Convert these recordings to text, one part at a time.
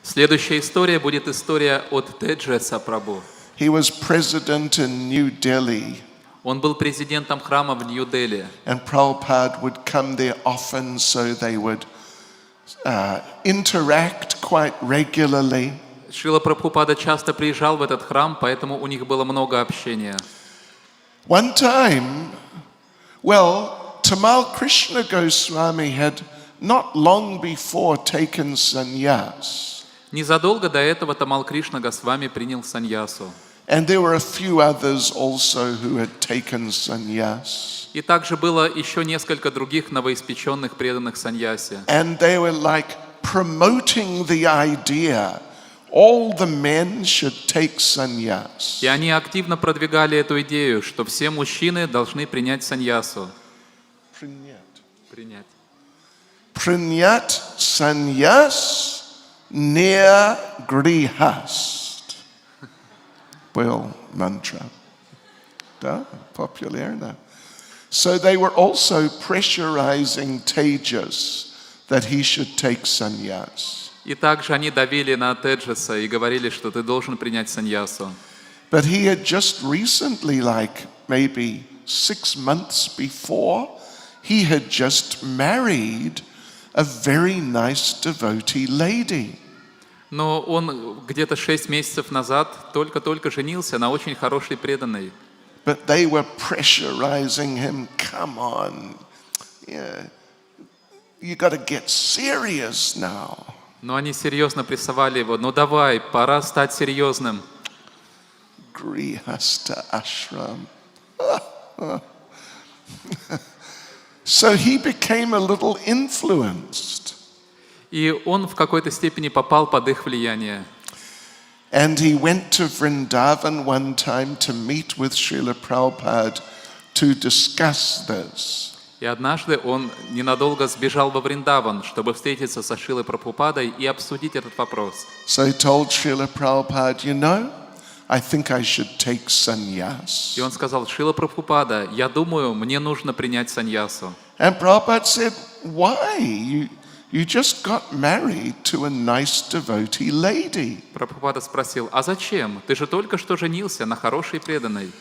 Следующая история будет история от Теджеса Прабху. He was president in New Delhi, Он был президентом храма в Нью-Дели. and Prabhupada would come there often, so they would interact quite regularly. Шрила Прабхупада часто приезжал в этот храм, поэтому у них было много общения. One time, Tamal Krishna Goswami had not long before taken sannyas. Незадолго до этого Тамал Кришна Госвами принял саньясу. And there were a few others also who had taken sannyas. И также было еще несколько других новоиспеченных преданных саньясе. And they were like promoting the idea all the men should take sannyas. И они активно продвигали эту идею, что все мужчины должны принять саньясу. Принять. Prinat sannyas near grihast. Well, mantra. Popular now. So they were also pressurizing Tejas that he should take sannyas. И также они давили на Теджеса и говорили, что ты должен принять саньясу. But he had just recently, like maybe 6 months before, he had just married a very nice devotee lady. Но он где-то 6 месяцев назад только-только женился на очень хорошей преданной. But they were pressurizing him, come on, you got to get serious now. Но они серьезно прессовали его. Ну давай, пора стать серьезным. Grihasta ashram. So he became a little influenced. И он в какой-то степени попал под их влияние. And he went to Vrindavan one time to meet with Šrila Prabhupada to discuss this. И однажды он ненадолго сбежал во Вриндаван, чтобы встретиться со Шрилой Прабхупадой и обсудить этот вопрос. So he told Srila Prabhupada, I think I should take sannyas. И он сказал: Шрила Прабхупада, я думаю, мне нужно принять саньясу. And Prabhupada said, why? You just got married to a nice devotee lady. Прабхупада спросил: а зачем? Ты же только что женился на хорошей преданной.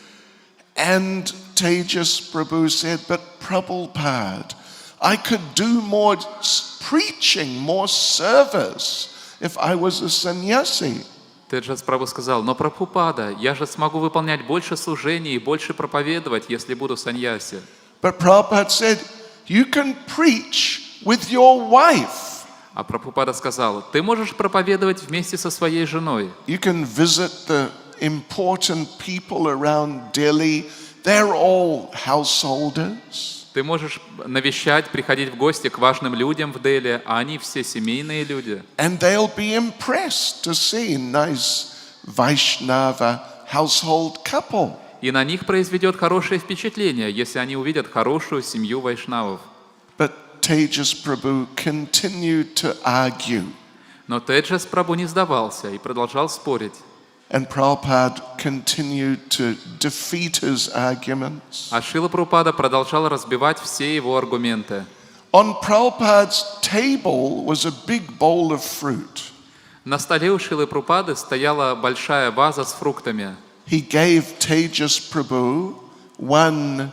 And Tejas Prabhu said, but Prabhupada, I could do more preaching, more service if I was a sannyasi. Теджас Прабху сказал: но Прабхупада, я же смогу выполнять больше служений и больше проповедовать, если буду саньяси. But Prabhupada said, you can preach with your wife. А Прабхупада сказал: ты можешь проповедовать вместе со своей женой. You can visit the important people around Delhi. They're all householders. Ты можешь навещать, приходить в гости к важным людям в Дели, а они все семейные люди. And they'll be impressed to see a nice Vaishnava household couple. И на них произведет хорошее впечатление, если они увидят хорошую семью вайшнавов. But Tejas Prabhu continued to argue. Но Теджас Прабху не сдавался и продолжал спорить. And Prabhupada continued to defeat his arguments. А Шрила Прабхупада продолжал разбивать все его аргументы. On Prabhupada's table was a big bowl of fruit. На столе у Шрилы Прабхупады стояла большая ваза с фруктами. He gave Tejas Prabhu one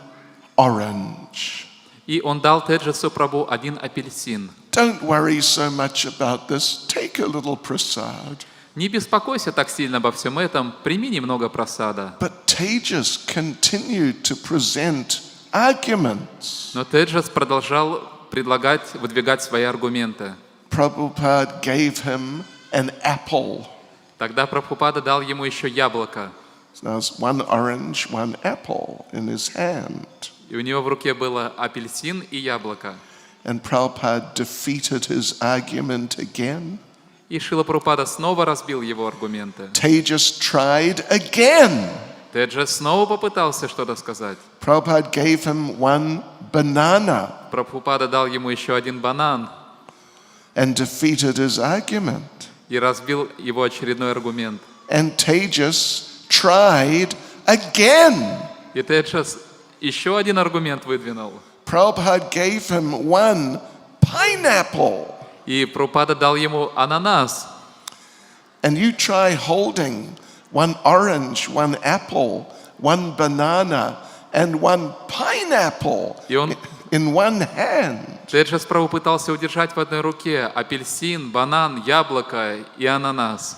orange. И он дал Теджасу Прабху один апельсин. Don't worry so much about this. Take a little prasad. Не беспокойся так сильно обо всем этом, прими немного прасада. But Tejas continued to present arguments. Но Теджас продолжал выдвигать свои аргументы. Prabhupada gave him an apple. Тогда Прабхупада дал ему еще яблоко. So there's one orange, one apple in his hand. И у него в руке было апельсин и яблоко. And Prabhupada defeated his argument again. И Шрила Прабхупада снова разбил его аргументы. Tejas tried again. Теджас снова попытался что-то сказать. Prabhupada gave him one banana. Прабхупада дал ему еще один банан. And defeated his argument. И разбил его очередной аргумент. And Tejas tried again. И Теджас еще один аргумент выдвинул. Prabhupada gave him one pineapple. И Прабхупада дал ему ананас. And you try holding one orange, one apple, one banana, and one pineapple И он, in one hand. Теджес Прабху пытался удержать в одной руке апельсин, банан, яблоко и ананас.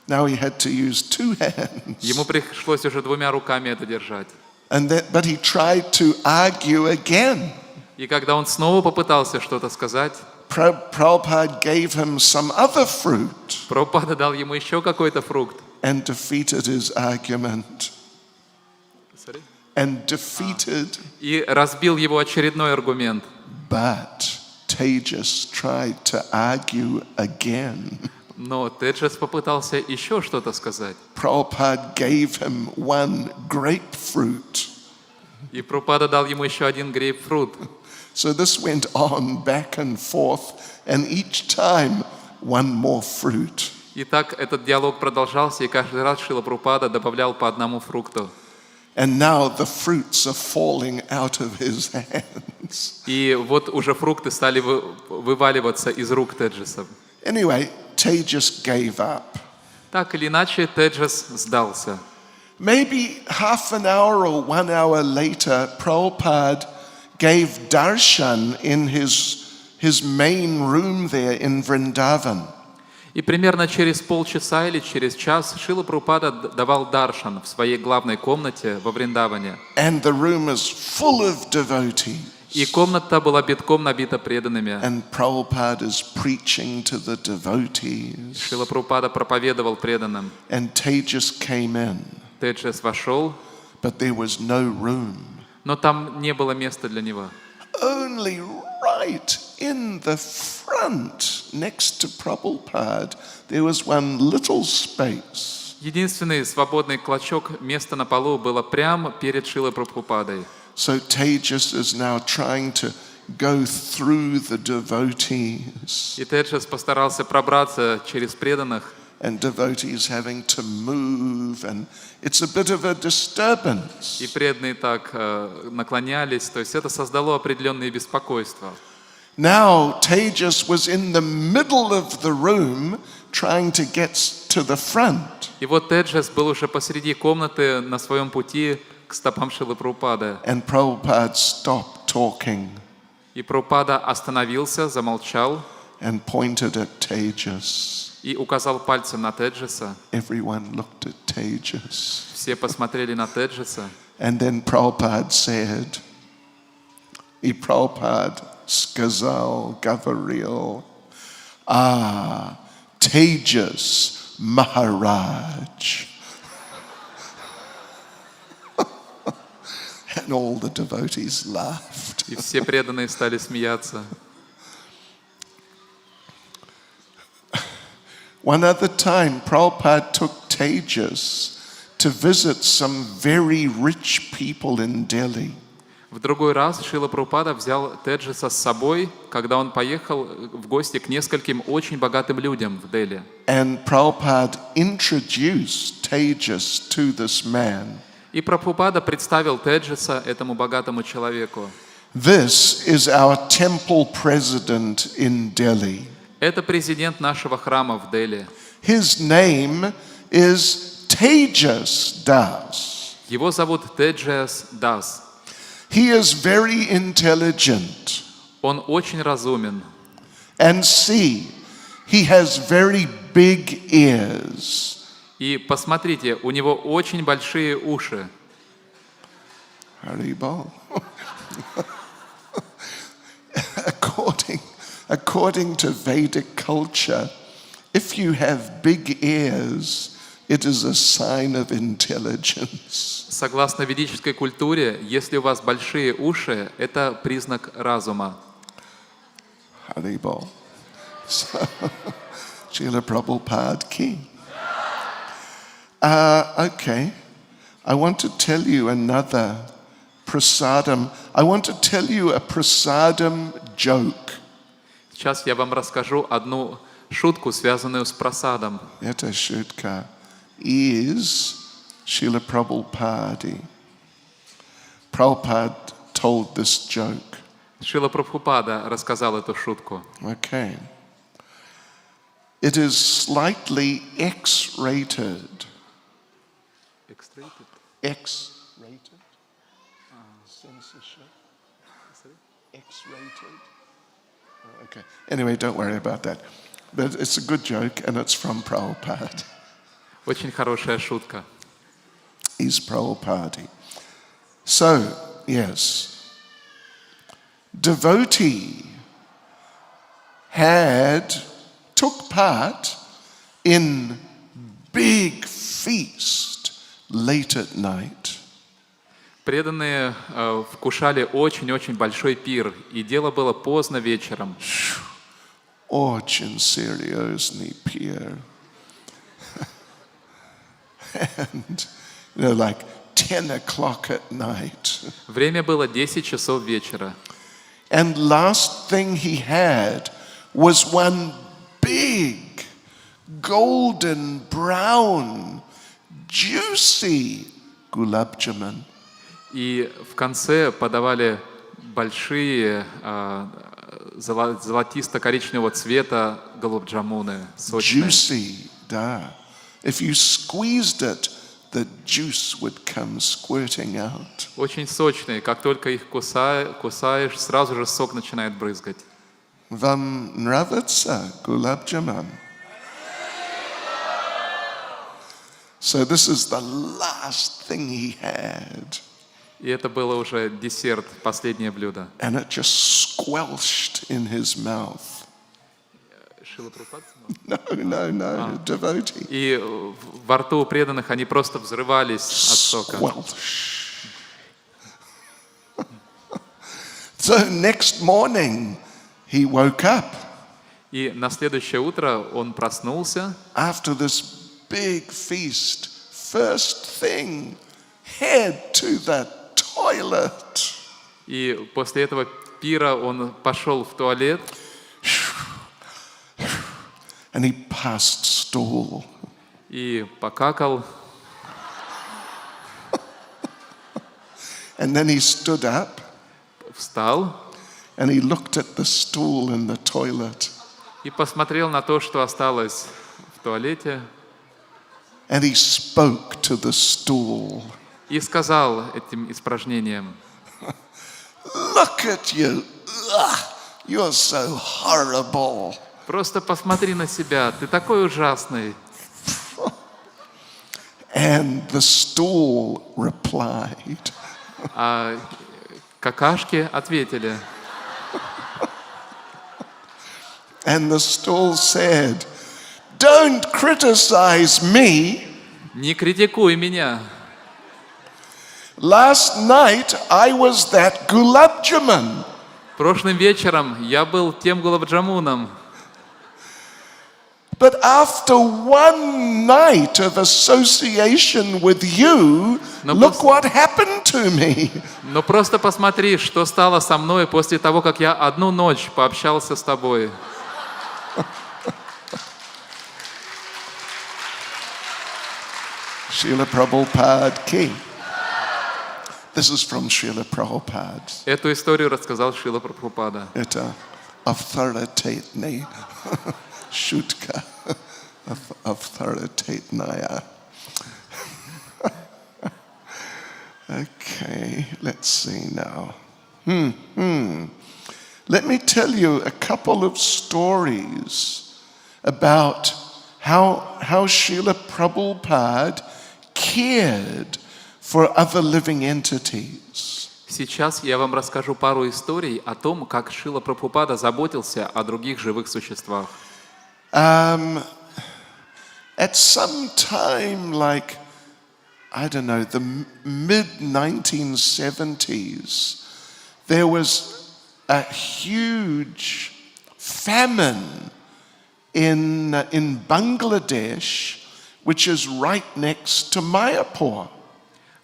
Now he had to use two hands. Ему пришлось уже двумя руками это держать. But he tried to argue again. И когда он снова попытался что-то сказать, Prabhupada gave him some other fruit Прабхупада дал ему еще какой-то фрукт. and defeated his argument. And defeated. И разбил его очередной аргумент. But Tejas tried to argue again. Но Теджес попытался еще что-то сказать. Prabhupada gave him one grapefruit. И Прабхупада дал ему еще один грейпфрут. So this went on back and forth, and each time one more fruit. И так этот диалог продолжался, и каждый раз Шрила Прабхупада добавлял по одному фрукту. And now the fruits are falling out of his hands. И вот уже фрукты стали вываливаться из рук Теджеса. Anyway, Tejas gave up. Так или иначе, Теджес сдался. Maybe half an hour or 1 hour later, Prabhupada gave darshan in his main room there in Vrindavan. И примерно через полчаса или через час Шрила Прабхупада давал даршан в своей главной комнате во Вриндаване. And the room is full of devotees. И комната была битком набита преданными. And Prabhupada is preaching to the devotees. Шрила Прабхупада проповедовал преданным. And Tejas came in, Теджес вошел, but there was no room. но там не было места для него. Only right in the front, next to Prabhupada, there was one little space. Единственный свободный клочок места на полу было прямо перед Шрилой Прабхупадой. So Tejas is now trying to go through the devotees, И Теджес постарался пробраться через преданных, and devotees having to move, and it's a bit of a disturbance. и преданные так наклонялись, то есть это создало определенные беспокойства. Now Tejas was in the middle of the room trying to get to the front, И вот Теджес был уже посреди комнаты на своем пути к стопам Шрилы Прабхупады. and Prabhupada stopped talking И Прабхупада остановился, замолчал and pointed at Tejas. и указал пальцем на Теджеса. Everyone looked at Tejas. Все посмотрели на Теджеса. And then Prabhupada said, Prabhupada skazal gavaril, Tejas Maharaj. And all the devotees laughed. И все преданные стали смеяться. One other time, Prabhupada took Tejas to visit some very rich people in Delhi. В другой раз Шрила Прабхупада взял Теджеса с собой, когда он поехал в гости к нескольким очень богатым людям в Дели. And Prabhupada introduced Tejas to this man. И Прабхупада представил Теджеса этому богатому человеку. This is our temple president in Delhi. Это президент нашего храма в Дели. His name is Tejas Das. Его зовут Теджес Дас. He is very intelligent. Он очень разумен. And see, he has very big ears. И посмотрите, у него очень большие уши. Haribol. According to Vedic culture, if you have big ears, it is a sign of intelligence. Согласно ведической культуре, если у вас большие уши, это признак разума. Haribol. So, Srila Prabhupada ki. Okay, I want to tell you another prasadam. I want to tell you a prasadam joke. Сейчас я вам расскажу одну шутку, связанную с прасадом. Эта шутка is Srila Prabhupada. Prabhupada told this joke. Шрила Прабхупада рассказал эту шутку. Okay. It is slightly X-rated. X-rated? Censorship? X-rated? Okay. Anyway, don't worry about that. But it's a good joke, and it's from Prabhupada. Очень хорошая шутка. He's Prabhupada. So, yes, devotee took part in big feast late at night. Преданные вкушали очень-очень большой пир, и дело было поздно вечером. Очень серьезный пир. And, like 10 o'clock at night. Время было 10 часов вечера. And last thing he had was one big, golden brown, juicy gulab jamun. И в конце подавали большие золотисто-коричневого цвета голубджамуны, сочные. Juicy, да. If you squeezed it, the juice would come squirting out. Очень сочные. Как только их кусаешь, сразу же сок начинает брызгать. Вам нравится gulab jamun? So this is the last thing he had. И это было уже десерт, последнее блюдо. And it just squelched in his mouth. Шрила Прабхупаде? No, devotee. И во рту у преданных они просто взрывались от сока. Squelch. So next morning he woke up. И на следующее утро он проснулся. After this big feast, first thing, head to the toilet. И после этого пира он пошел в туалет. And he passed stool. И покакал. And then he stood up. Встал. And he looked at the stool in the toilet. И посмотрел на то, что осталось в туалете. And he spoke to the stool. И сказал этим испражнением: Look at you. Ugh, you're so horrible. Просто посмотри на себя, ты такой ужасный. And the stool replied. А какашки ответили. And the stool said, Don't criticize me. Не критикуй меня. Last night I was that gulab jamun. Прошлым вечером я был тем гулабджамуном. But after one night of association with you, look what happened to me. Но просто посмотри, что стало со мной после того, как я одну ночь пообщался с тобой. Шриле Прабхупаде ki. This is from Шриле Прабхупаде. Эту историю рассказал Шрила Прабхупада. Это авторитетный шутка, авторитетная. Okay, let's see now. Let me tell you a couple of stories about how Srila Prabhupada cared for other living entities. Сейчас я вам расскажу пару историй о том, как Шрила Прабхупада заботился о других живых существах. At some time, like, I don't know, the mid-1970s, there was a huge famine in Bangladesh, which is right next to Mayapur.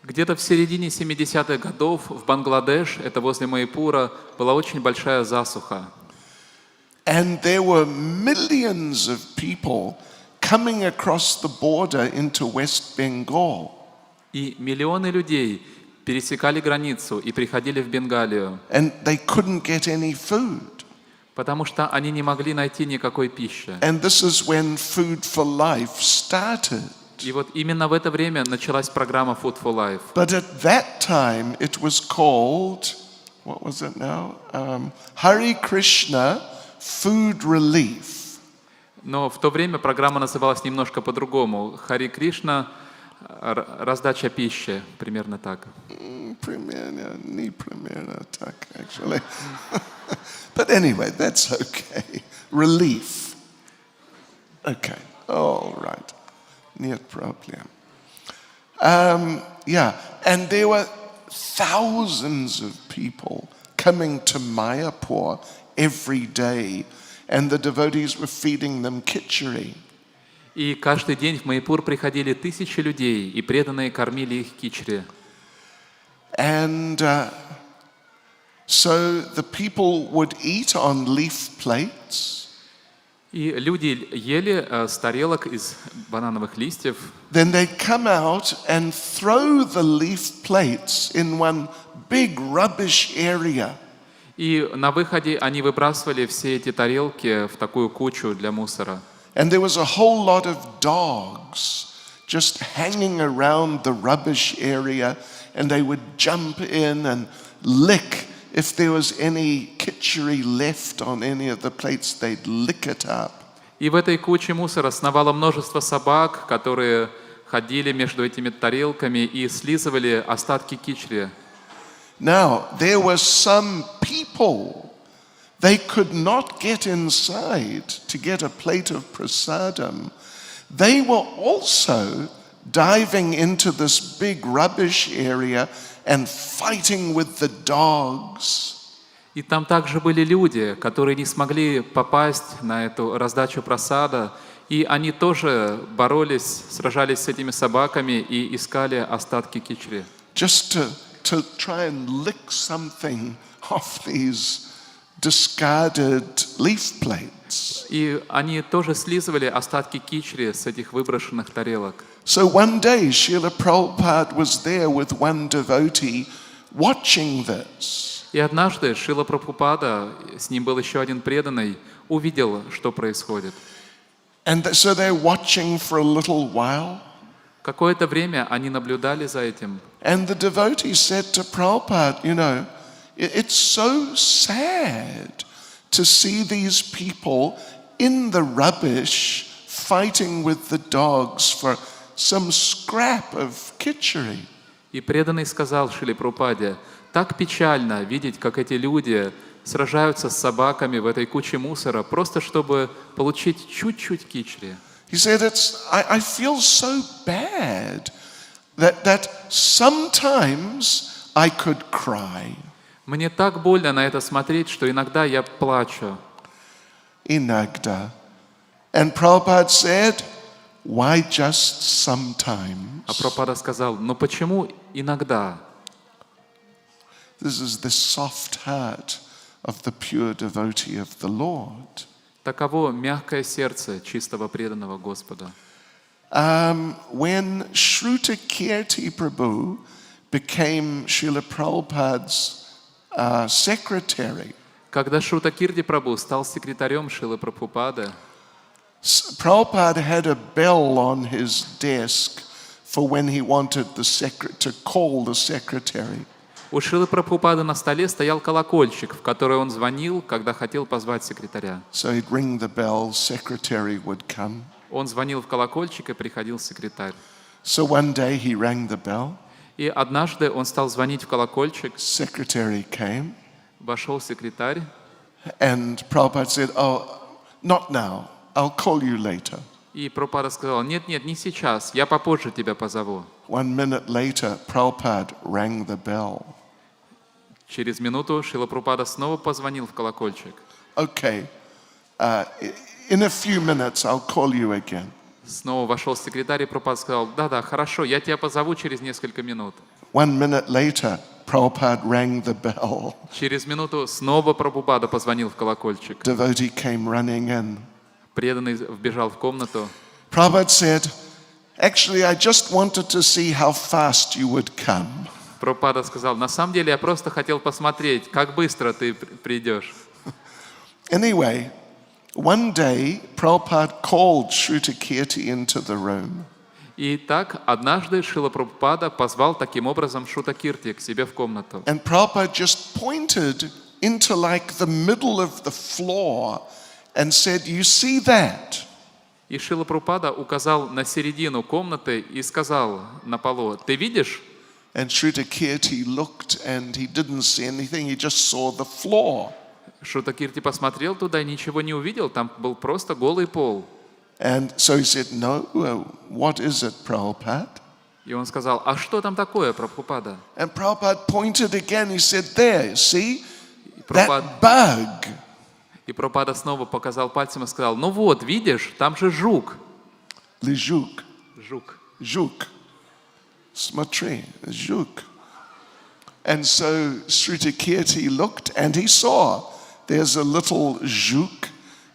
Где-то в середине 70-х годов в Бангладеш, это возле Майпура, была очень большая засуха. And there were millions of people coming across the border into West Bengal. И миллионы людей пересекали границу и приходили в Бенгалию. And they couldn't get any food. потому что они не могли найти никакой пищи. And this is when Food for Life started. И вот именно в это время началась программа Food for Life. But at that time it was called, what was it now? Hare Krishna Food Relief. Но в то время программа называлась немножко по-другому. Хари Кришна, раздача пищи, примерно так. Не примерно так, actually. But anyway, that's okay. Relief. Okay, all right. Нет проблем. Yeah, and there were thousands of people coming to Mayapur every day, and the devotees were feeding them khichdi. И каждый день в Майяпур приходили тысячи людей, и преданные кормили их кичри. And so the people would eat on leaf plates. И люди ели с тарелок из банановых листьев. Then they'd come out and throw the leaf plates in one big rubbish area. И на выходе они выбрасывали все эти тарелки в такую кучу для мусора. And there was a whole lot of dogs just hanging around the rubbish area, and they would jump in and lick. If there was any khichdi left on any of the plates, they'd lick it up. И в этой куче мусора сновало множество собак, которые ходили между этими тарелками и слизывали остатки кичри. Now, there were some people, they could not get inside to get a plate of prasadam. They were also diving into this big rubbish area and fighting with the dogs. И там также были люди, которые не смогли попасть на эту раздачу прасада, и они тоже боролись, сражались с этими собаками и искали остатки кичри. Just to try and lick something off these discarded leaf plates. И они тоже слизывали остатки кичри с этих выброшенных тарелок. So one day, Шриле Прабхупаде was there with one devotee watching this. И однажды Шрила Прабхупада, с ним был еще один преданный, увидел, что происходит. And so they're watching for a little while. Какое-то время они наблюдали за этим. And the devotee said to Prabhupada, you know, it's so sad to see these people in the rubbish fighting with the dogs for some scrap of khichdi. И преданный сказал Шриле Прабхупаде: так печально видеть, как эти люди сражаются с собаками в этой куче мусора, просто чтобы получить чуть-чуть кичри. He said, I feel so bad that sometimes I could cry. Мне так больно на это смотреть, что иногда я плачу. Inagda. And Prabhupada said, why just sometimes? А Прабхупада сказал: ну почему иногда? This is the soft heart of the pure devotee of the Lord. Таково мягкое сердце чистого преданного Господа. When Shrutakirti Prabhu became Srila Prabhupada's secretary, Когда Шрутакирти Прабху стал секретарем Шрилы Прабхупады, Prabhupada had a bell on his desk for when he wanted to call the secretary. у Шрилы Прабхупады на столе стоял колокольчик, в который он звонил, когда хотел позвать секретаря. So he'd ring the bell, secretary would come. Он звонил в колокольчик, и приходил секретарь. So one day he rang the bell, И однажды он стал звонить в колокольчик, secretary came, вошел секретарь, and Prabhupada said, oh, not now, I'll call you later. и Прабхупада сказал: нет, не сейчас, я попозже тебя позову. 1 minute later, Prabhupada rang the bell. Через минуту Шрила Прабхупада снова позвонил в колокольчик. Okay, in a few minutes I'll call you again. Снова вошел секретарь, и Прабхупада сказал: да, хорошо, я тебя позову через несколько минут. 1 minute later, Prabhupada rang the bell. Через минуту снова Прабхупада позвонил в колокольчик. Devotee came running in. Преданный вбежал в комнату. Prabhupada said, actually, I just wanted to see how fast you would come. Прабхупада сказал: на самом деле я просто хотел посмотреть, как быстро ты придешь. Anyway, one day Prabhupada called Shrutakirti into the room. И так однажды Шрила Прабхупада позвал таким образом Шрутакирти к себе в комнату. And Prabhupada just pointed into like the middle of the floor and said, "You see that?" И Шрила Прабхупада указал на середину комнаты и сказал на полу: «Ты видишь?» And Shrutakirti looked and he didn't see anything, he just saw the floor. Шрутакирти посмотрел туда и ничего не увидел, там был просто голый пол. And so he said, "No, what is it, Prabhupada?" И он сказал: «А что там такое, Прабхупада?» And Prabhupada pointed again, he said, "There, see, Prabhupada- that bug." И Прабхупада снова показал пальцем и сказал: «Ну вот, видишь, там же жук». Le jouk, Жук. jouk. Smatri, jouk. And so Shrutakirti looked and he saw there's a little jouk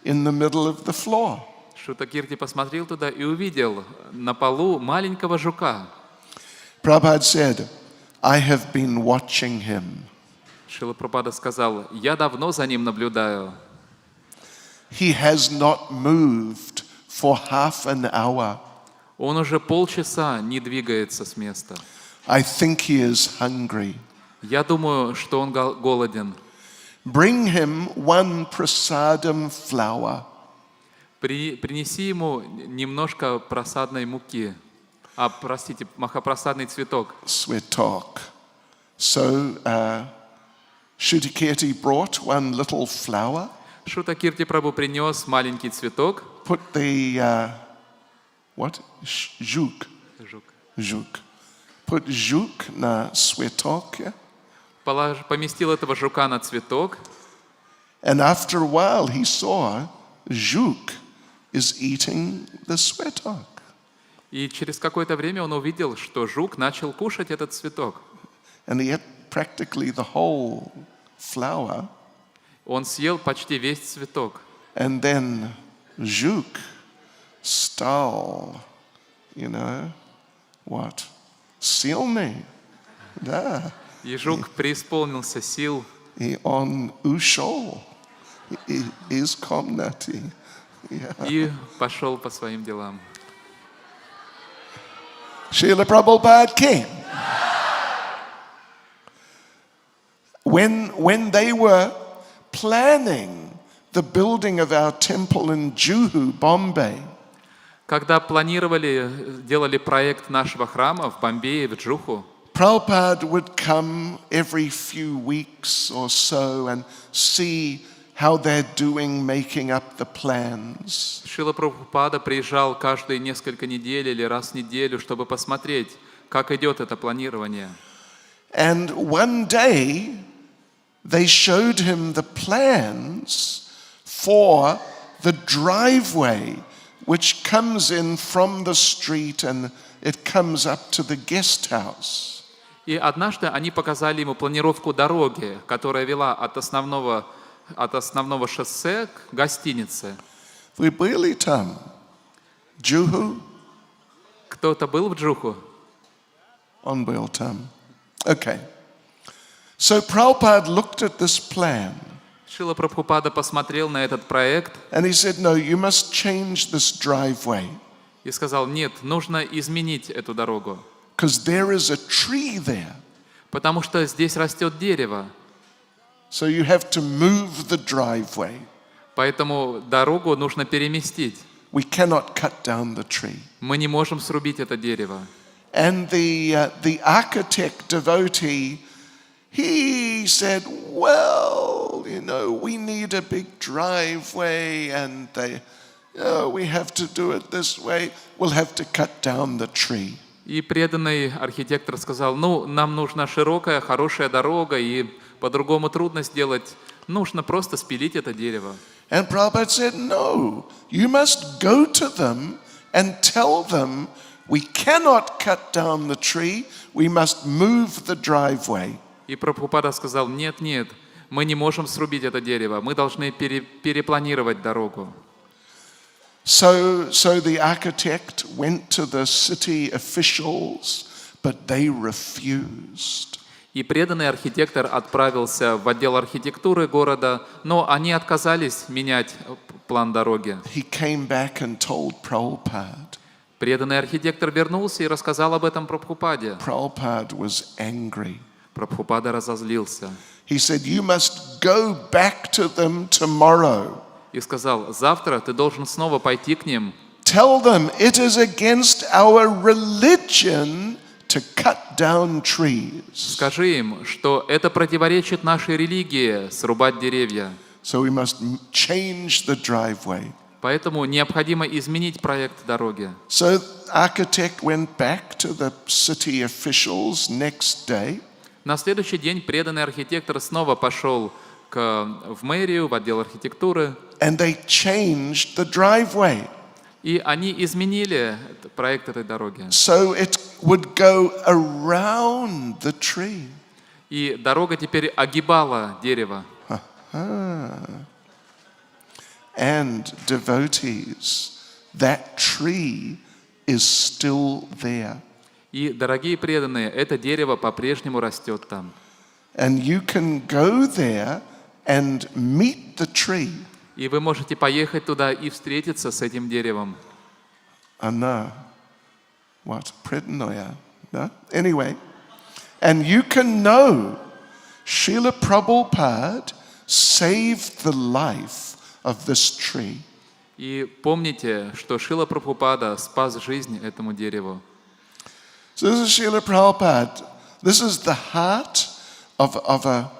in the middle of the floor. Шрутакирти посмотрел туда и увидел на полу маленького жука. Prabhupada said, "I have been watching him. Шрила Прабхупада сказал: «Я давно за ним наблюдаю. He has not moved for half an hour. Он уже полчаса не двигается с места. I think he is hungry. Я думаю, что он голоден. Bring him one prasadam flour." Принеси ему немножко просадной муки. Простите, махапрасадный цветок». Swetok. So Shrutakirti brought one little flower, Шрутакирти Прабху принес маленький цветок. put the, Juk. Жук. Juk. Put juk na swetok, yeah? Поместил этого жука на цветок. And after a while he saw juk is eating the swetok. И через какое-то время он увидел, что жук начал кушать этот цветок. And he ate practically the whole flower. Он съел почти весь цветок. And then juk stole, what? Silni. Да. И жук преисполнился сил. И он ушел из комнаты. Yeah. И пошел по своим делам. Шриле Прабхупаде came. When they were planning the building of our temple in Juhu, Bombay, Когда делали проект нашего храма в Бомбее, в Джуху, Prabhupada would come every few weeks or so and see how they're doing making up the plans. Шрила Прабхупада приезжал каждые несколько недель или раз в неделю, чтобы посмотреть, как идет это планирование. And one day they showed him the plans for the driveway which comes in from the street and it comes up to the guest house. И однажды они показали ему планировку дороги, которая вела от основного шоссе к гостинице. Вы были там? Juhu? Кто-то был в Джуху? Он был там. Okay. So Prabhupada looked at this plan Шрила Прабхупада посмотрел на этот проект and he said, "No, you must change this driveway и сказал: нет, нужно изменить эту дорогу, because there is a tree there. потому что здесь растет дерево, So you have to move the driveway. поэтому дорогу нужно переместить. We cannot cut down the tree." Мы не можем срубить это дерево. And the architect devotee, he said, "Well, we need a big driveway and we have to do it this way. We'll have to cut down the tree." И преданный архитектор сказал: нам нужна широкая, хорошая дорога, и по-другому трудно сделать. Нужно просто спилить это дерево. And Prabhupada said, "No, you must go to them and tell them we cannot cut down the tree, we must move the driveway." И Прабхупада сказал: нет, мы не можем срубить это дерево, мы должны перепланировать дорогу. So the architect went to the city officials, but they refused. И преданный архитектор отправился в отдел архитектуры города, но они отказались менять план дороги. He came back and told Prabhupada. Преданный архитектор вернулся и рассказал об этом Прабхупаде. Prabhupada was angry. Прабхупада разозлился He said, "You must go back to them tomorrow. и сказал: завтра ты должен снова пойти к ним. Tell them it is against our religion to cut down trees." Скажи им, что это противоречит нашей религии срубать деревья. So we must change the driveway. Поэтому необходимо изменить проект дороги. So the architect went back to the city officials next day. На следующий день преданный архитектор снова пошел в мэрию, в отдел архитектуры, And they changed the driveway и они изменили проект этой дороги. so it would go around the tree. И дорога теперь огибала дерево. And devotees, that tree is still there. И, дорогие преданные, это дерево по-прежнему растет там. And you can go there and meet the tree. И вы можете поехать туда и встретиться с этим деревом. No. What? Predanoya? No? Anyway. And you can know Šrila Prabhupada saved the life of this tree. И помните, что Шрила Прабхупада спас жизнь этому дереву. So this is Šrila Prabhupada. This is the heart of a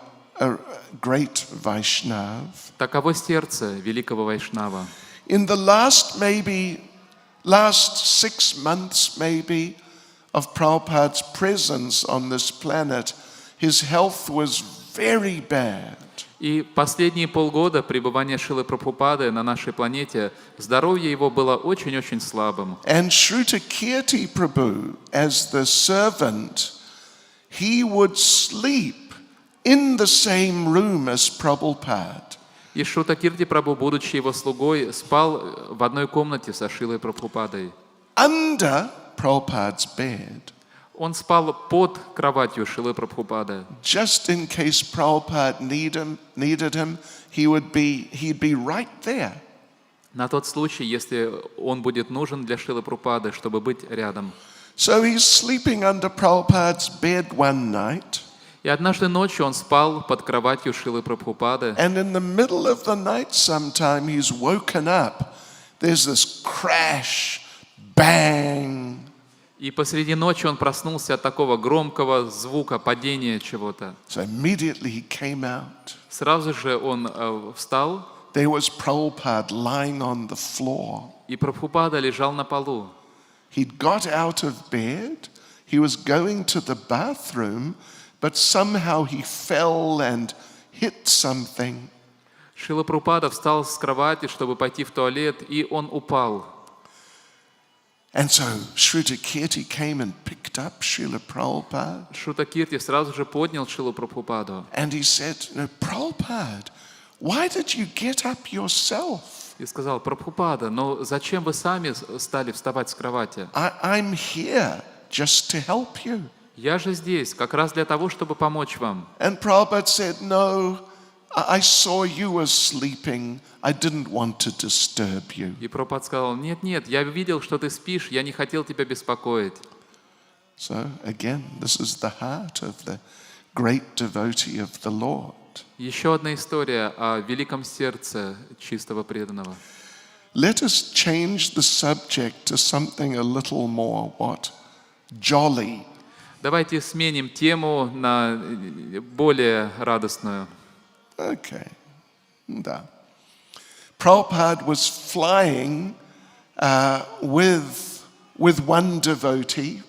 great Vaishnav. Таково сердце великого Вайшнава. In the last 6 months maybe of Prabhupada's presence on this planet, his health was very bad. И последние полгода пребывания Шрилы Прабхупады на нашей планете, здоровье его было очень-очень слабым. And Shrutakirti Prabhu, as the servant, he would sleep in the same room as Prabhupada. И Шрутакирти Прабху, будучи его слугой, спал в одной комнате со Шрилой Прабхупадой. Under Prabhupada's bed. Он спал под кроватью Шрилы Прабхупады. Just in case Prabhupada needed him, he'd be right there. На тот случай, если он будет нужен для Шрилы Прабхупады, чтобы быть рядом. So he's sleeping under Prabhupada's bed one night. И однажды ночью он спал под кроватью Шрилы Прабхупады. And in the middle of the night sometime he's woken up. There's this crash, bang. И посреди ночи он проснулся от такого громкого звука падения чего-то. So immediately he came out. Сразу же он встал, There was Prabhupada lying on the floor. и Прабхупада лежал на полу. He'd got out of bed. He was going to the bathroom, but somehow he fell and hit something. Шрила Прабхупада встал с кровати, чтобы пойти в туалет, и он упал. And so Shrutakirti came and picked up Srila Prabhupada. Шрутакирти сразу же поднял Шрилу Прабхупаду And he said, Prabhupada, why did you get up yourself? и сказал: Прабхупада, но зачем вы сами стали вставать с кровати? I'm here just to help you. Я же здесь как раз для того, чтобы помочь вам. And Prabhupada said, no, I saw you were sleeping. I didn't want to disturb you. И Прабхупада сказал: нет, я видел, что ты спишь, я не хотел тебя беспокоить. So again, this is the heart of the great devotee of the Lord. Еще одна история о великом сердце чистого преданного. Let us change the subject to something a little more, jolly. Давайте сменим тему на более радостную. Okay. Да. Prabhupada was flying with one devotee.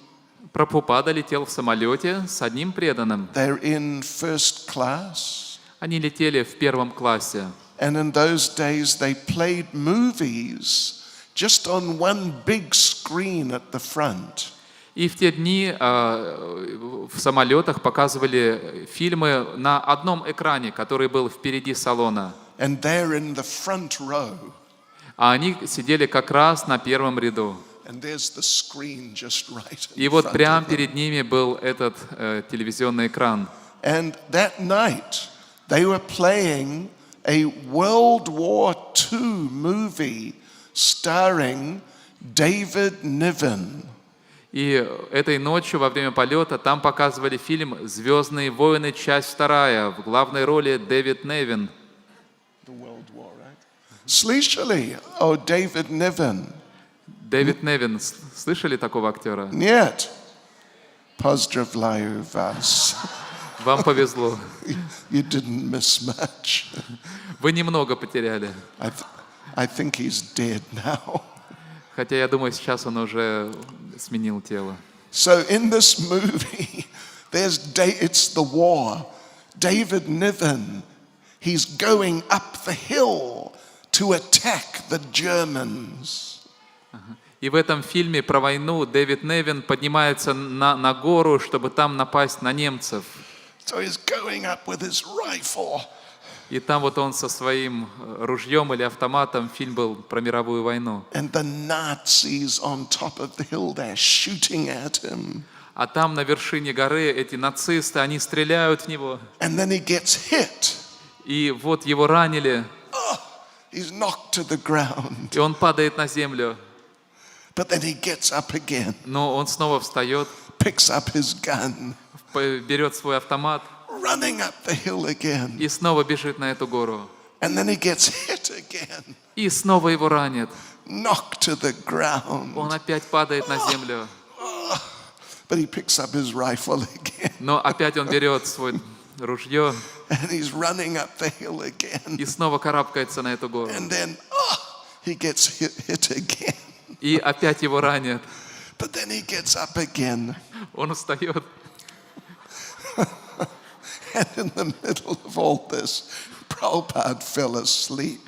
Прабхупада летел в самолете с одним преданным. They're in first class. Они летели в первом классе. And in those days they played movies just on one big screen at the front. И в те дни в самолетах показывали фильмы на одном экране, который был впереди салона. And they're in the front row. А они сидели как раз на первом ряду. And there's the screen just right in И вот front прямо of them. перед ними был этот телевизионный экран. And that night, they were playing a World War II movie starring David Niven. И этой ночью во время полета там показывали фильм «Звездные войны. Часть 2». В главной роли Дэвид Невин. The World War, right? Слышали о David Niven? Дэвид Невин, слышали такого актера? Нет. Поздравляю вас. Вам повезло. You didn't miss much. Вы немного потеряли. I think he's dead now. Хотя я думаю, сейчас он уже сменил тело. So in this movie, it's the war. David Niven, he's going up the hill to attack the Germans. И в этом фильме про войну Дэвид Невин поднимается на гору, чтобы там напасть на немцев. So he's going up with his rifle. И там вот он со своим ружьем или автоматом, фильм был про мировую войну. And the Nazis on top of the hill, they're shooting at him. А там на вершине горы эти нацисты, они стреляют в него. And then he gets hit. И вот его ранили, He's knocked to the ground. и он падает на землю. But then he gets up again, Но он снова встает, picks up his gun, берет свой автомат running up the hill again. и снова бежит на эту гору. And then he gets hit again, И снова его ранят. knocked to the ground. Он опять падает на землю. But he picks up his rifle again. Но опять он берет свое ружье And he's running up the hill again. и снова карабкается на эту гору. And then he gets hit again. И опять его ранят. But then he gets up again. Он встает. And in the middle of all this, Prabhupada fell asleep.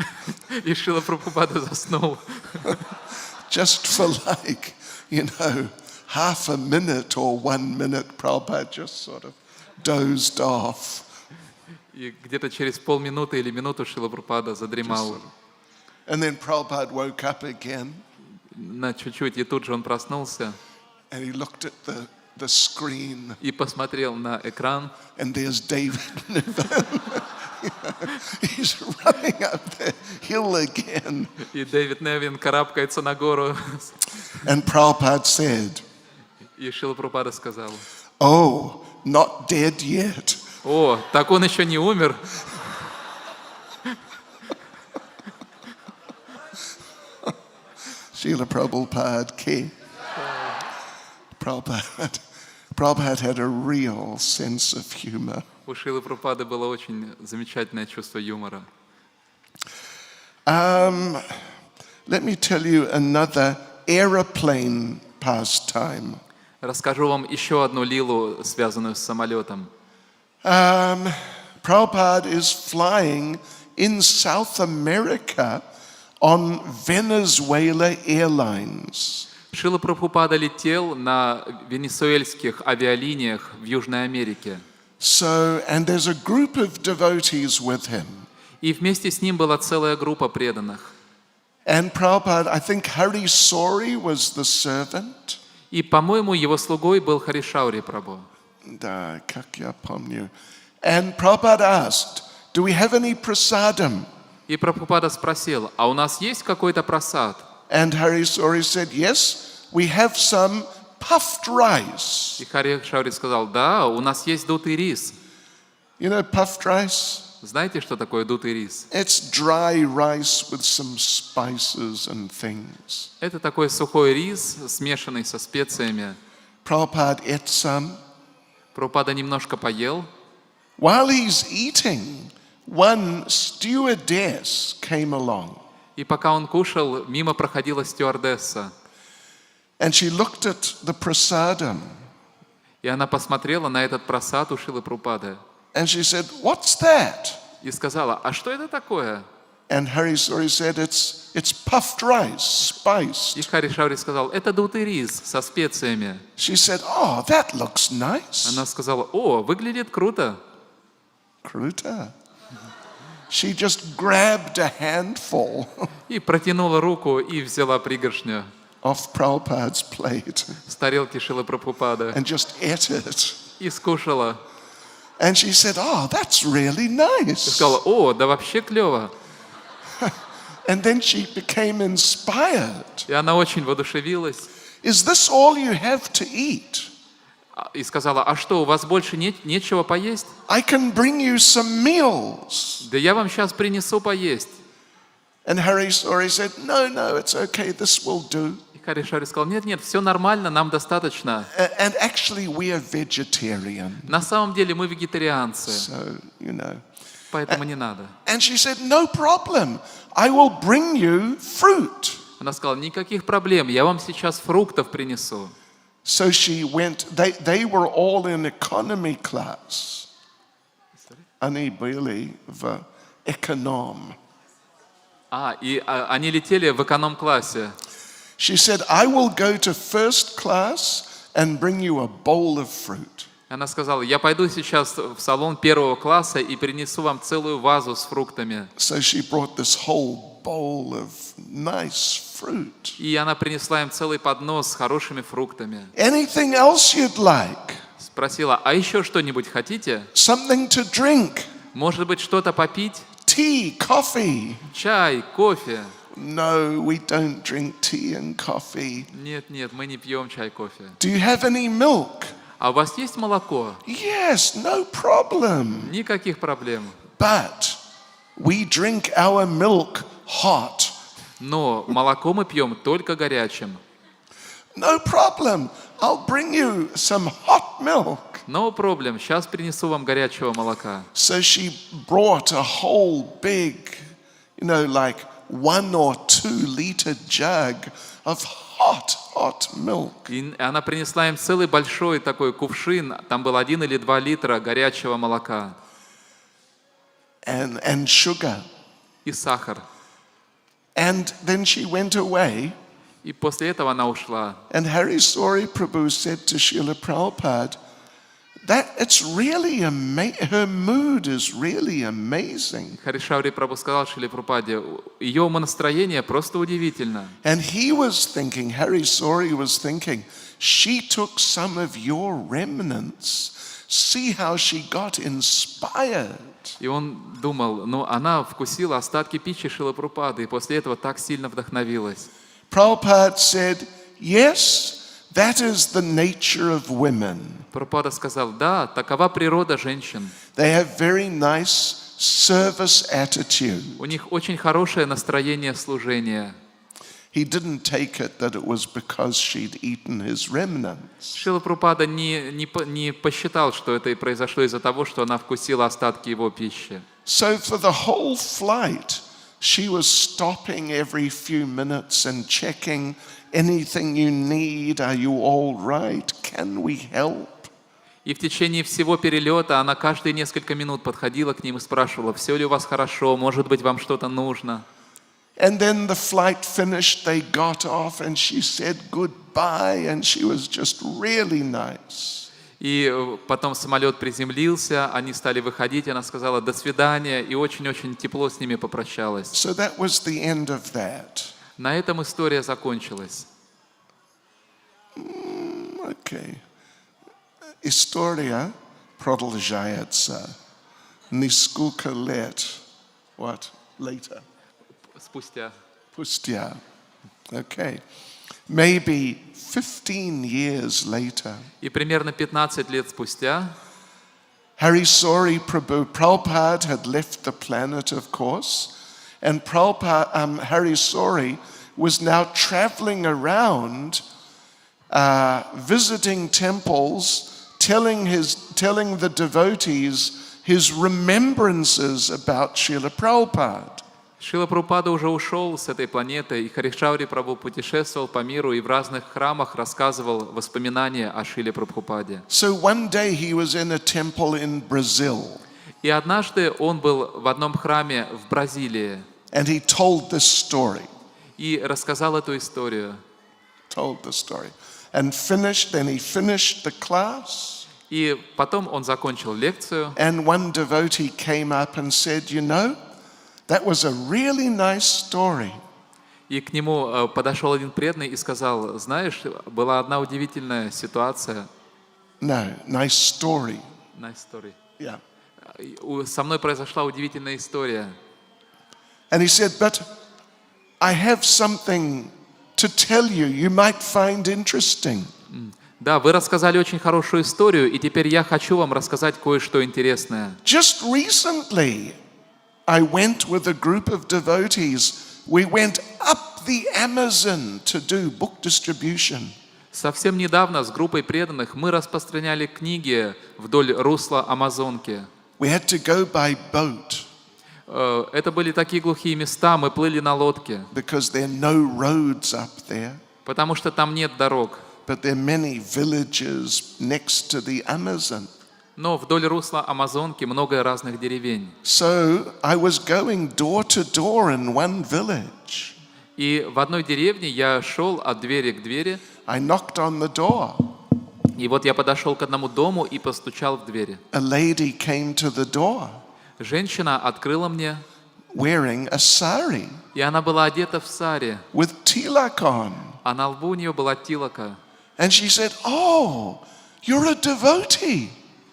И Шрила Прабхупада заснул. Just for like, half a minute or 1 minute, Prabhupada just sort of dozed off. И где-то через полминуты или минуту Шрила Прабхупада задремал And then Prabhupada woke up again на чуть-чуть, и тут же он проснулся and he looked at the screen и посмотрел на экран. and there's David Niven. He's running up the hill again. И Дэвид Невин карабкается на гору. And Prabhupada said, И Шрила Прабхупада сказал: "Oh, not dead yet." «О, так он еще не умер». Srila Prabhupada ki. Prabhupada had a real sense of humor. У Шрилы Прабхупады было очень замечательное чувство юмора. Let me tell you another aeroplane pastime. Расскажу вам еще одну лилу, связанную с самолетом. Prabhupada is flying in South America on Venezuela Airlines. Шрила Прабхупада летел на венесуэльских авиалиниях в Южной Америке. And there's a group of devotees with him. И вместе с ним была целая группа преданных. And Prabhupada, I think Hari Sori was the servant. И, по-моему, его слугой был Харишаури Прабху. Да, как я помню. And Prabhupada asked, "Do we have any prasadam?" И Прабхупада спросил: а у нас есть какой-то прасад? And Hari Sori said, "Yes, we have some puffed rice." И Харишаури сказал: да, у нас есть дутый рис. You know puffed rice? Знаете, что такое дутый рис? It's dry rice with some spices and things. Это такой сухой рис, смешанный со специями. Prabhupada ate some. Прабхупада немножко поел. While he's eating, one stewardess came along. И пока он кушал, мимо проходила стюардесса. And she looked at the prasadam. И она посмотрела на этот прасад у Шрилы Прабхупады. And she said, "What's that?" И сказала: а что это такое? And Hari Sori said, it's puffed rice, spiced. И Харишаури сказал: это дутый рис со специями. She said, "Oh, that looks nice." Она сказала: о, выглядит круто. Kruta. She just grabbed a handful. И протянула руку и взяла пригоршню. off Prabhupada's plate с тарелки Шрилы Прабхупады and just ate it. и скушала. And she said, "Oh, that's really И nice." сказала, о, да вообще клево. And then she became inspired. И она очень воодушевилась Is this all you have to eat? и сказала, а что, у вас больше нечего поесть? I can bring you some meals. Да я вам сейчас принесу поесть. And Hari Sori said, "No, no, it's okay. This will do." И Харишвари сказал, нет, все нормально, нам достаточно. And actually, we are vegetarian, На самом деле мы вегетарианцы, so you know. поэтому не надо. And she said, "No problem. I will bring you fruit." Она сказала, никаких проблем, я вам сейчас фруктов принесу. So she went. They were all in economy class. Они были в эконом. И они летели в эконом-классе. She said, "I will go to first class and bring you a bowl of fruit." Она сказала, я пойду сейчас в салон первого класса и принесу вам целую вазу с фруктами. So she brought this whole bowl of nice fruit. И она принесла им целый поднос с хорошими фруктами. Anything else you'd like? Спросила, а еще что-нибудь хотите? Something to drink? Может быть, что-то попить? Tea, coffee? Чай, кофе? No, we don't drink tea and coffee. Нет, мы не пьем чай, кофе. Do you have any milk? А у вас есть молоко? Yes, no problem. Никаких проблем. But we drink our milk hot. Но молоко мы пьем только горячим. No problem. I'll bring you some hot milk. No problem. Сейчас принесу вам горячего молока. So she brought a whole big, like 1 or 2 liter jug of hot milk. И она принесла им целый большой такой кувшин, там был 1 или 2 литра горячего молока. And sugar. И сахар. And then she went away. И после этого она ушла. And Hari Sori Prabhu said to Srila Prabhupada, that it's really her mood is really amazing. Харишвари Прабху сказал Шриле Прабхупаде, ее умонастроение просто удивительно. And Hari Sori was thinking, she took some of your remnants. See how she got inspired. И он думал, она вкусила остатки пищи Шрилы Прабхупады, и после этого так сильно вдохновилась. Prabhupada said, yes, that is the nature of women. Прабхупада сказал, да, такова природа женщин. They have very nice service attitude. У них очень хорошее настроение служения. He didn't take it that it was because she'd eaten his remnants. Шрила Прабхупада не посчитал, что это и произошло из-за того, что она вкусила остатки его пищи. So for the whole flight, she was stopping every few minutes and checking anything you need. Are you all right? Can we help? И в течение всего перелета она каждые несколько минут подходила к ним и спрашивала, все ли у вас хорошо, может быть, вам что-то нужно. And then the flight finished, they got off, and she said goodbye, and she was just really nice. И потом самолет приземлился, они стали выходить, она сказала «до свидания», и очень-очень тепло с ними попрощалась. So that was the end of that. На этом история закончилась. Okay. История продолжается. Нисколько лет. What? Later. Спустя. Pustya. Okay. Maybe 15 years later. И примерно 15 лет спустя Hari Sori Prabhupada had left the planet, of course, and Hari Sori was now traveling around, visiting temples, telling the devotees his remembrances about Srila Prabhupada. Шрила Прабхупада уже ушел с этой планеты, и Харишвари Прабху путешествовал по миру и в разных храмах рассказывал воспоминания о Шриле Прабхупаде. So one day he was in a temple in Brazil. И однажды он был в одном храме в Бразилии And he told this story. и рассказал эту историю. And then he finished the class. И потом он закончил лекцию. And one devotee came up and said, that was a really nice story. И к нему подошел один преданный и сказал: знаешь, была одна удивительная ситуация. No, nice story. Nice story. Yeah. Со мной произошла удивительная история. And he said, but I have something to tell you. You might find interesting. Да, вы рассказали очень хорошую историю, и теперь я хочу вам рассказать кое-что интересное. Just recently, I went with a group of devotees. We went up the Amazon to do book distribution. Совсем недавно с группой преданных мы распространяли книги вдоль русла Амазонки. We had to go by boat Это были такие глухие места, мы плыли на лодке, because there are no roads up there, потому что там нет дорог. but there are many villages next to the Amazon. Но вдоль русла Амазонки много разных деревень. So I was going door to door in one village. И в одной деревне я шел от двери к двери, I knocked on the door. и вот я подошел к одному дому и постучал в двери. A lady came to the door Женщина открыла мне, wearing a sari и она была одета в сари, with tilak on. а на лбу у нее была тилока. And she said, "Oh, you're a devotee.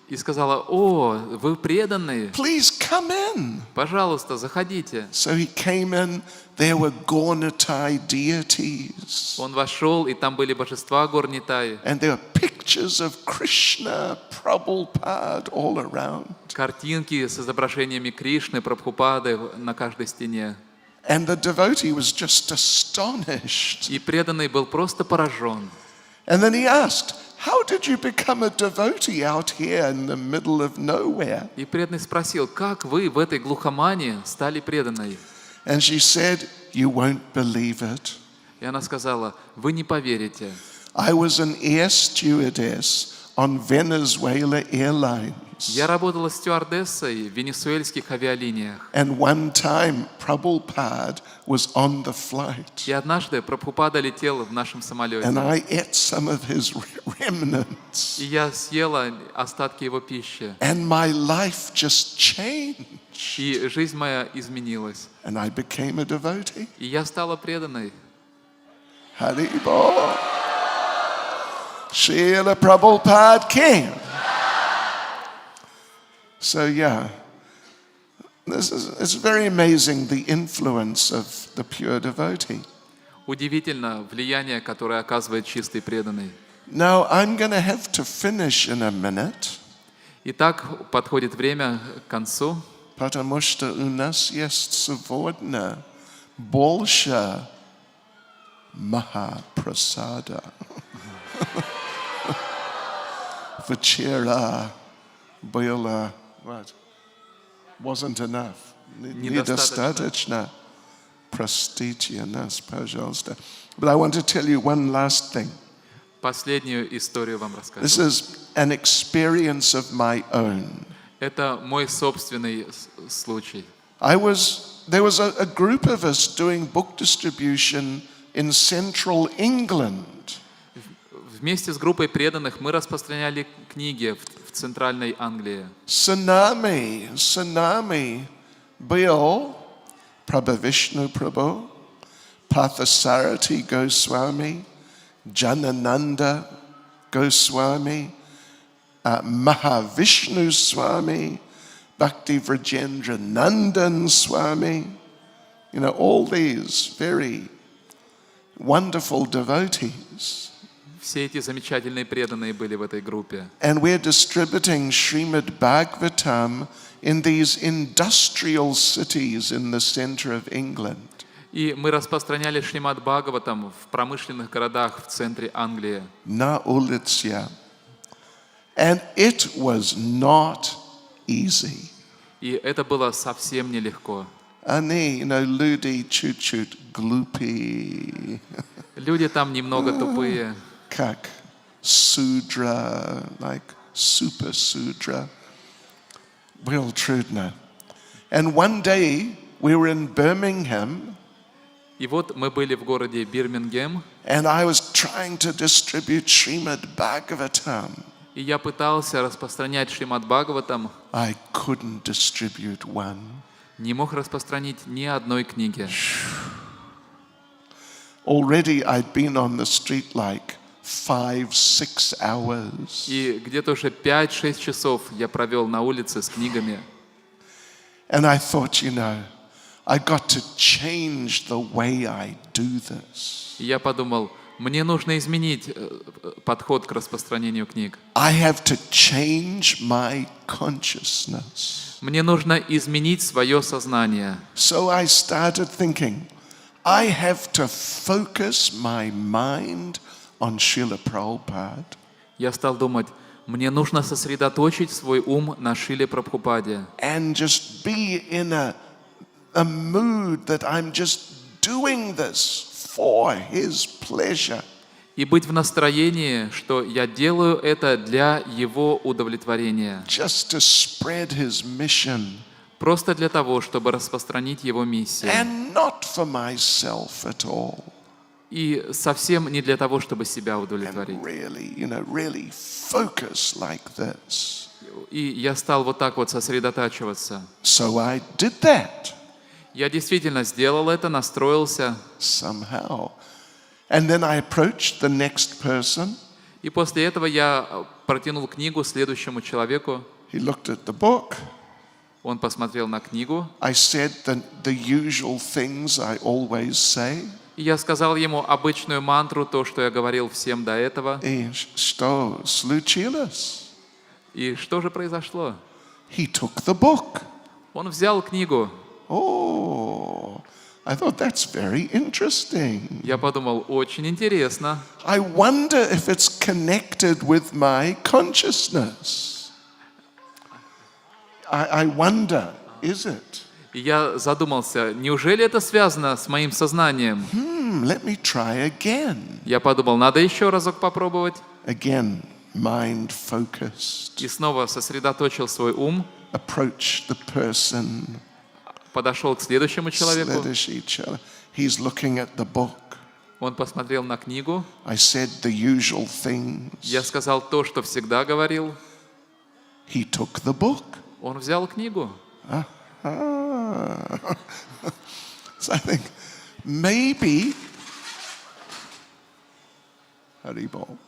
И сказала: «О, вы преданные, Please come in." пожалуйста, заходите». So he came in. There were Gornitai deities. Он вошел, и там были божества Горнитаи, And there were pictures of Krishna, Prabhupada all around. картинки с изображениями Кришны, Прабхупады на каждой стене. And the devotee was just astonished. И преданный был просто поражен. And then he asked, "How did you become a devotee out here in the middle of nowhere?" И преданный спросил: как вы в этой глухомане стали преданной? And she said, "You won't believe it. И она сказала: вы не поверите. I was an air stewardess on Venezuela Airlines. Я работала стюардессой в венесуэльских авиалиниях. And one time Prabhupada was on the flight. И однажды Прабхупада летел в нашем самолете. And I ate some of his remnants. И я съела остатки его пищи. And my life just changed. И жизнь моя изменилась. And I became a devotee. И я стала преданной. Haribol. Шриле Прабхупаде King. So yeah, it's very amazing the influence of the pure devotee. Удивительно влияние, которое оказывает чистый преданный. Now I'm going to have to finish in a minute. Итак, подходит время к концу. Потому что у нас есть сегодня больше Махапрасада. Вчера было what? Wasn't enough. Недостаточно. Простите нас, пожалуйста. But I want to tell you one last thing. Последнюю историю вам This расскажу. is an experience of my own. Это мой собственный случай. There was a group of us doing book distribution in central England. Вместе с группой преданных мы распространяли книги в центральной Англии. Tsunami был Prabhu Vishnu Prabhu, Parthasarathi Goswami, Janananda Goswami, Mahavishnu Swami, Bhakti Vrajendra Nandan Swami, all these very wonderful devotees. Все эти замечательные преданные были в этой группе. And we're distributing Srimad Bhagavatam in these industrial cities in the center of England. И мы распространяли Шримад Бхагаватам в промышленных городах в центре Англии. На улице. And it was not easy. И это было совсем нелегко. Они, люди чуть-чуть глупые. Люди там немного тупые. Как Sudra, like super Sudra. Было трудно. And one day we were in Birmingham. И вот мы были в городе Бирмингем. And I was trying to distribute Srimad Bhagavatam. И я пытался распространять Шримад Бхагаватам. I couldn't distribute one. Не мог распространить ни одной книги. Already I'd been on the street like 5-6 hours. И где-то уже 5-6 часов я провел на улице с книгами. And I thought, I got to change the way I do this. И я подумал, мне нужно изменить подход к распространению книг. I have to change my consciousness. Мне нужно изменить свое сознание. So I started thinking, I have to focus my mind on Шриле Прабхупаде. Я стал думать, мне нужно сосредоточить свой ум на Шриле Прабхупаде. And just be in a mood that I'm just doing this for his pleasure. И быть в настроении, что я делаю это для его удовлетворения. Just to spread his mission. Просто для того, чтобы распространить его миссию. And not for myself at all. И совсем не для того, чтобы себя удовлетворить. And really focus like this. И я стал вот так вот сосредотачиваться. So I did that. Я действительно сделал это, настроился. Somehow. And then I approached the next person. И после этого я протянул книгу следующему человеку. He looked at the book. Он посмотрел на книгу. I said the usual things I always say. И я сказал ему обычную мантру, то, что я говорил всем до этого. И что случилось? И что же произошло? He took the book. Он взял книгу. Oh, I thought that's very interesting. Я подумал, очень интересно. I wonder if it's connected with my consciousness. I wonder, is it? И я задумался, неужели это связано с моим сознанием? Let me try again. Я подумал, надо еще разок попробовать. Again, mind focused. И снова сосредоточил свой ум. Approach the person. Подошел к следующему человеку. He's looking at the book. Он посмотрел на книгу. I said the usual things. Я сказал то, что всегда говорил. He took the book. Он взял книгу. So I think maybe Haribol.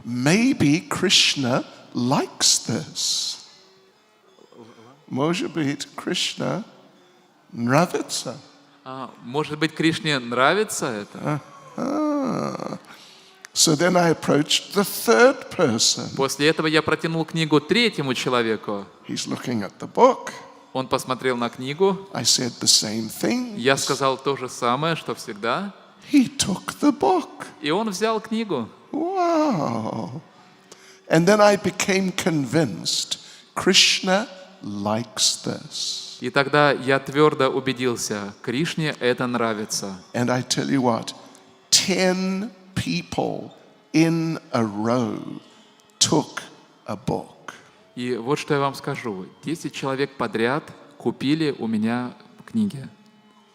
Maybe Krishna likes this. Может быть, Krishna нравится. Может быть, Кришне нравится это? So then I approached the third person. После этого я протянул книгу третьему человеку. He's looking at the book. Он посмотрел на книгу. I said the same thing. Я сказал то же самое, что всегда. He took the book. И он взял книгу. Wow. And then I became convinced Krishna likes this. И тогда я твердо убедился, Кришне это нравится. And I tell you what, 10 people in a row took a book. И вот что я вам скажу. 10 человек подряд купили у меня книги.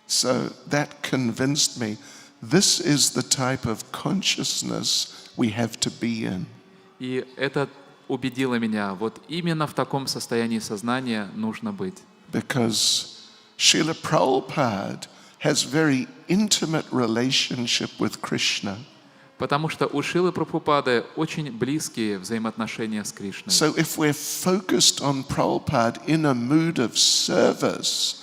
So that convinced me this is the type of consciousness we have to be in. И это убедило меня, вот именно в таком состоянии сознания нужно быть. Because Шриле Prabhupada has very intimate relationship with Krishna. Потому что у Шрилы Прабхупады очень близкие взаимоотношения с Кришной. So if we're focused on Prabhupada in a mood of service,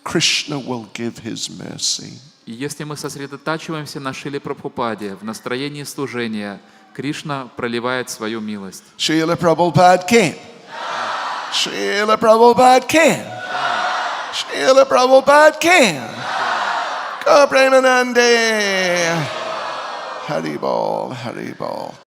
Krishna will give his mercy. И если мы сосредотачиваемся на Шриле Прабхупаде в настроении служения, Кришна проливает свою милость. Шриле Прабхупаде ки. Шриле Прабхупаде ки. Шриле Прабхупаде ки. Go Premanande. Haribol, Haribol.